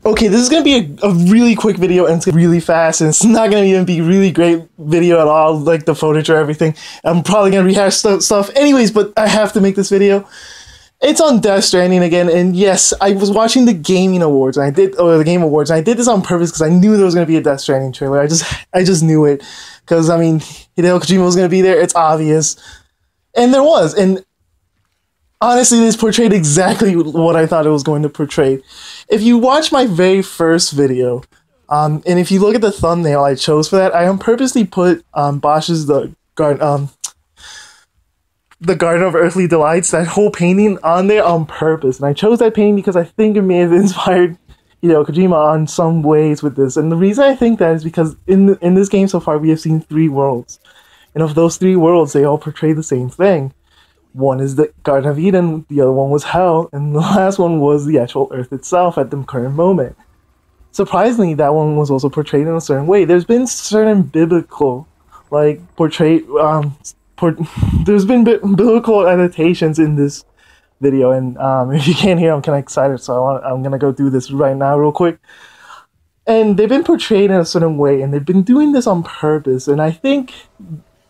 Okay, this is gonna be a really quick video and it's really fast and it's not gonna even be really great video at all, like the footage or everything. I'm probably gonna rehash stuff anyways, but I have to make this video. It's on Death Stranding again, and yes, I was watching the Gaming Awards, and the Game Awards, and I did this on purpose because I knew there was gonna be a Death Stranding trailer. I just knew it, because I mean, Hideo Kojima was gonna be there. It's obvious, and there was, and honestly, this portrayed exactly what I thought it was going to portray. If you watch my very first video, and if you look at the thumbnail I chose for that, I on purposely put Bosch's the Garden of Earthly Delights, that whole painting on there on purpose. And I chose that painting because I think it may have inspired, Kojima on some ways with this. And the reason I think that is because in this game so far, we have seen 3 worlds. And of those 3 worlds, they all portray the same thing. One is the Garden of Eden, the other one was Hell, and the last one was the actual Earth itself at the current moment. Surprisingly, that one was also portrayed in a certain way. There's been certain biblical, there's been biblical annotations in this video, and if you can't hear, I'm kind of excited, so I'm gonna go do this right now real quick. And they've been portrayed in a certain way, and they've been doing this on purpose, and I think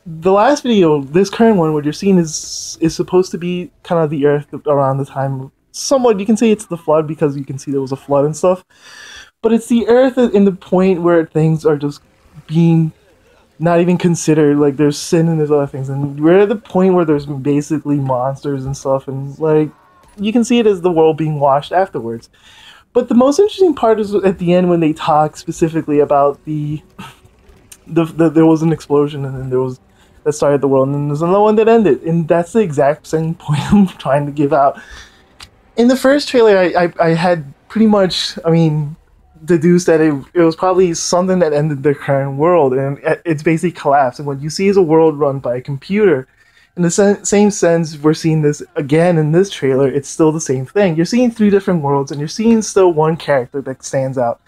the last video, this current one, what you're seeing is supposed to be kind of the Earth around the time, somewhat, you can say it's the flood because you can see there was a flood and stuff, but it's the Earth in the point where things are just being not even considered, like there's sin and there's other things, and we're at the point where there's basically monsters and stuff, and like you can see it as the world being washed afterwards. But the most interesting part is at the end when they talk specifically about there was an explosion and then there was that started the world, and then there's another one that ended, and that's the exact same point I'm trying to give out. In the first trailer, I had pretty much, deduced that it was probably something that ended the current world, and it's basically collapsed, and what you see is a world run by a computer. In the same sense, we're seeing this again in this trailer. It's still the same thing. You're seeing 3 different worlds, and you're seeing still one character that stands out.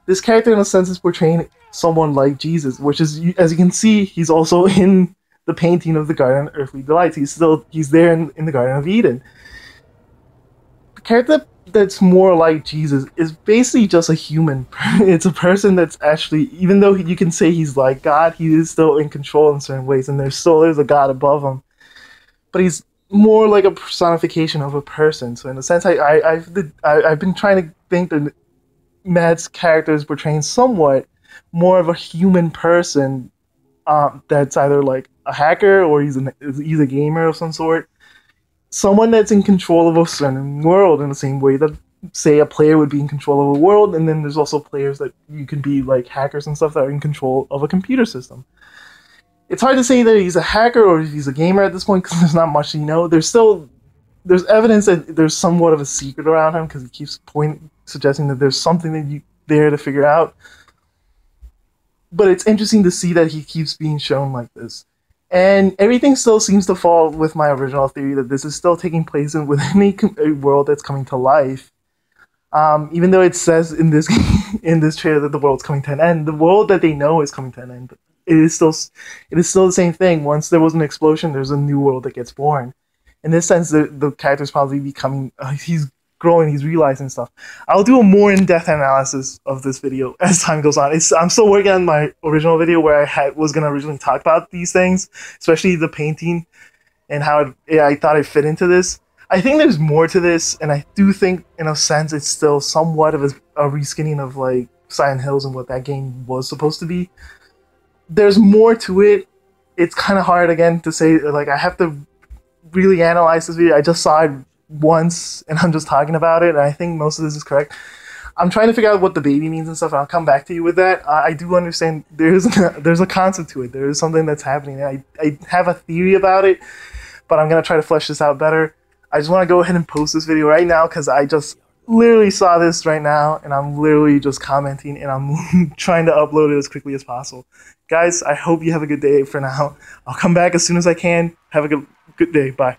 This character, in a sense, is portraying someone like Jesus, which is, as you can see, he's also in the painting of the Garden of Earthly Delights. He's there in the Garden of Eden. The character that's more like Jesus is basically just a human. It's a person that's actually, even though you can say he's like God, he is still in control in certain ways, and there's a God above him. But he's more like a personification of a person. So in a sense, I've been trying to think that Matt's character is portraying somewhat more of a human person, that's either like a hacker or he's a gamer of some sort. Someone that's in control of a certain world in the same way that, say, a player would be in control of a world, and then there's also players that you can be like hackers and stuff that are in control of a computer system. It's hard to say that he's a hacker or if he's a gamer at this point because there's not much to know. There's evidence that there's somewhat of a secret around him because he keeps suggesting that there's something there to figure out. But it's interesting to see that he keeps being shown like this. And everything still seems to fall with my original theory that this is still taking place within a world that's coming to life. Even though it says in this trailer that the world's coming to an end, the world that they know is coming to an end. But it is still the same thing. Once there was an explosion, there's a new world that gets born. In this sense, the character's probably becoming, he's growing, he's realizing stuff. I'll do a more in-depth analysis of this video as time goes on. I'm still working on my original video where I was going to originally talk about these things, especially the painting and how I thought it fit into this. I think there's more to this, and I do think, in a sense, it's still somewhat of a reskinning of like Silent Hills and what that game was supposed to be. There's more to it. It's kind of hard, again, to say, like, I have to really analyze this video. I just saw it once, and I'm just talking about it, and I think most of this is correct. I'm trying to figure out what the baby means and stuff, and I'll come back to you with that. I do understand there's a concept to it. There is something that's happening. I have a theory about it, but I'm going to try to flesh this out better. I just want to go ahead and post this video right now because I just literally saw this right now, and I'm literally just commenting, and I'm trying to upload it as quickly as possible. Guys, I hope you have a good day for now. I'll come back as soon as I can. Have a good day. Bye.